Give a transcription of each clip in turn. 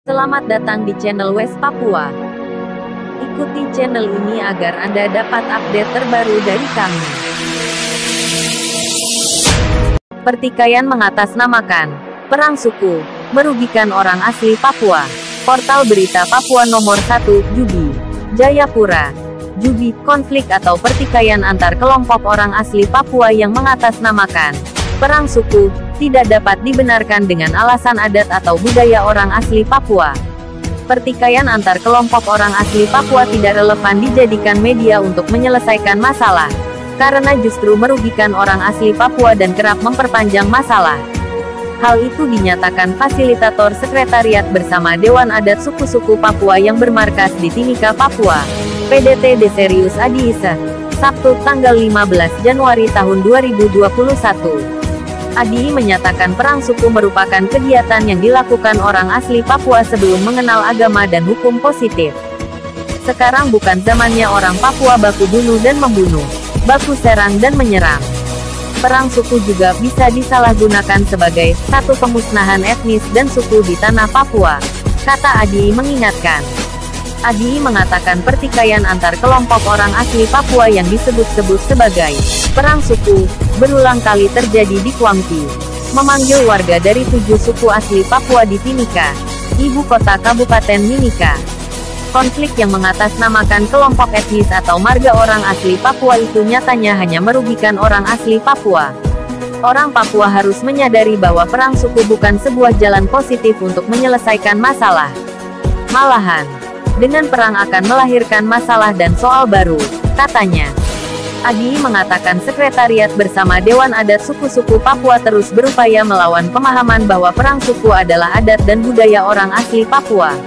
Selamat datang di channel West Papua. Ikuti channel ini agar Anda dapat update terbaru dari kami. Pertikaian mengatasnamakan perang suku, merugikan orang asli Papua. Portal berita Papua nomor 1, Jubi, Jayapura. Jubi, konflik atau pertikaian antar kelompok orang asli Papua yang mengatasnamakan perang suku, tidak dapat dibenarkan dengan alasan adat atau budaya orang asli Papua. Pertikaian antar kelompok orang asli Papua tidak relevan dijadikan media untuk menyelesaikan masalah, karena justru merugikan orang asli Papua dan kerap memperpanjang masalah. Hal itu dinyatakan fasilitator sekretariat bersama Dewan Adat Suku-Suku Papua yang bermarkas di Timika, Papua, PDT Deserius Adiisa, Sabtu tanggal 15 Januari tahun 2021. ADI menyatakan perang suku merupakan kegiatan yang dilakukan orang asli Papua sebelum mengenal agama dan hukum positif. Sekarang bukan zamannya orang Papua baku bunuh dan membunuh, baku serang dan menyerang. Perang suku juga bisa disalahgunakan sebagai satu pemusnahan etnis dan suku di tanah Papua, kata ADI mengingatkan. ADI mengatakan pertikaian antar kelompok orang asli Papua yang disebut-sebut sebagai perang suku, berulang kali terjadi di Kuangti, memanggil warga dari 7 suku asli Papua di Timika, ibu kota Kabupaten Mimika. Konflik yang mengatasnamakan kelompok etnis atau marga orang asli Papua itu nyatanya hanya merugikan orang asli Papua. Orang Papua harus menyadari bahwa perang suku bukan sebuah jalan positif untuk menyelesaikan masalah. Malahan, dengan perang akan melahirkan masalah dan soal baru, katanya. ADI mengatakan sekretariat bersama Dewan Adat Suku-Suku Papua terus berupaya melawan pemahaman bahwa perang suku adalah adat dan budaya orang asli Papua.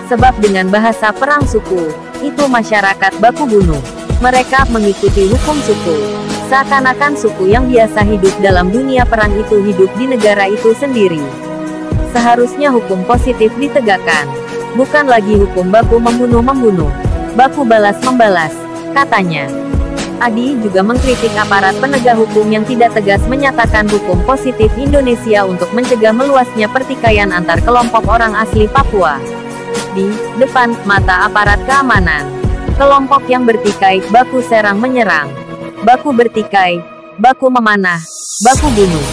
Sebab dengan bahasa perang suku, itu masyarakat baku bunuh. Mereka mengikuti hukum suku. Seakan-akan suku yang biasa hidup dalam dunia perang itu hidup di negara itu sendiri. Seharusnya hukum positif ditegakkan. Bukan lagi hukum baku membunuh-membunuh, baku balas-membalas, katanya. ADI juga mengkritik aparat penegak hukum yang tidak tegas menyatakan hukum positif Indonesia untuk mencegah meluasnya pertikaian antar kelompok orang asli Papua. Di depan mata aparat keamanan, kelompok yang bertikai, baku serang menyerang, baku bertikai, baku memanah, baku bunuh.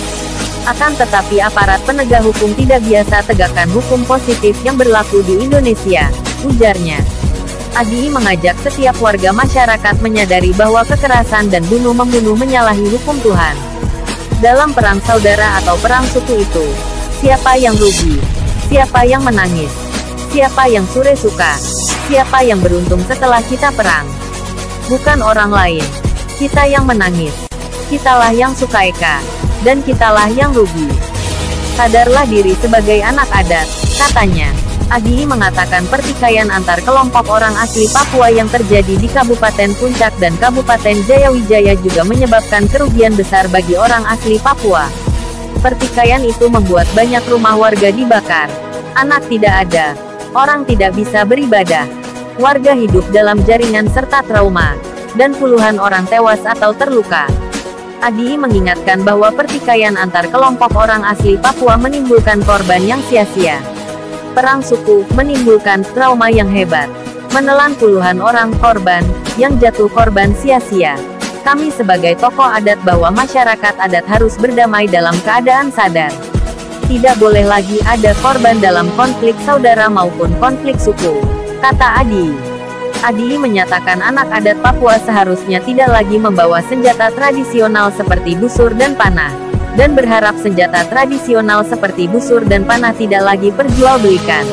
Akan tetapi aparat penegak hukum tidak biasa tegakkan hukum positif yang berlaku di Indonesia, ujarnya. ADI mengajak setiap warga masyarakat menyadari bahwa kekerasan dan bunuh-membunuh menyalahi hukum Tuhan. Dalam perang saudara atau perang suku itu, siapa yang rugi? Siapa yang menangis? Siapa yang sure suka? Siapa yang beruntung setelah kita perang? Bukan orang lain. Kita yang menangis. Kitalah yang sukaeka. Dan kitalah yang rugi. Sadarlah diri sebagai anak adat, katanya. ADI mengatakan pertikaian antar kelompok orang asli Papua yang terjadi di Kabupaten Puncak dan Kabupaten Jayawijaya juga menyebabkan kerugian besar bagi orang asli Papua. Pertikaian itu membuat banyak rumah warga dibakar. Anak tidak ada. Orang tidak bisa beribadah. Warga hidup dalam jaringan serta trauma. Dan puluhan orang tewas atau terluka. ADI mengingatkan bahwa pertikaian antar kelompok orang asli Papua menimbulkan korban yang sia-sia. Perang suku menimbulkan trauma yang hebat, menelan puluhan orang korban yang jatuh korban sia-sia. Kami sebagai tokoh adat bahwa masyarakat adat harus berdamai dalam keadaan sadar. Tidak boleh lagi ada korban dalam konflik saudara maupun konflik suku, kata ADI. ADI menyatakan anak adat Papua seharusnya tidak lagi membawa senjata tradisional seperti busur dan panah, dan berharap senjata tradisional seperti busur dan panah tidak lagi perjualbelikan.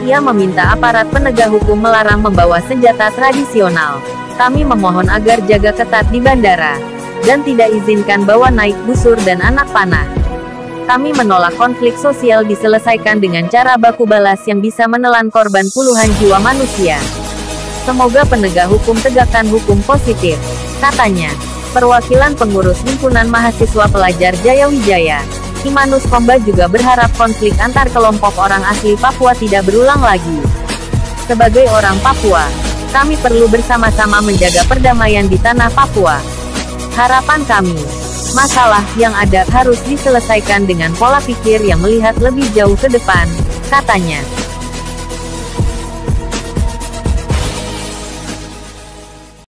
Ia meminta aparat penegak hukum melarang membawa senjata tradisional. Kami memohon agar jaga ketat di bandara, dan tidak izinkan bawa naik busur dan anak panah. Kami menolak konflik sosial diselesaikan dengan cara baku balas yang bisa menelan korban puluhan jiwa manusia. Semoga penegak hukum tegakkan hukum positif, katanya. Perwakilan pengurus Himpunan Mahasiswa Pelajar Jayawijaya, Imanus Komba juga berharap konflik antar kelompok orang asli Papua tidak berulang lagi. Sebagai orang Papua, kami perlu bersama-sama menjaga perdamaian di tanah Papua. Harapan kami, masalah yang ada harus diselesaikan dengan pola pikir yang melihat lebih jauh ke depan, katanya.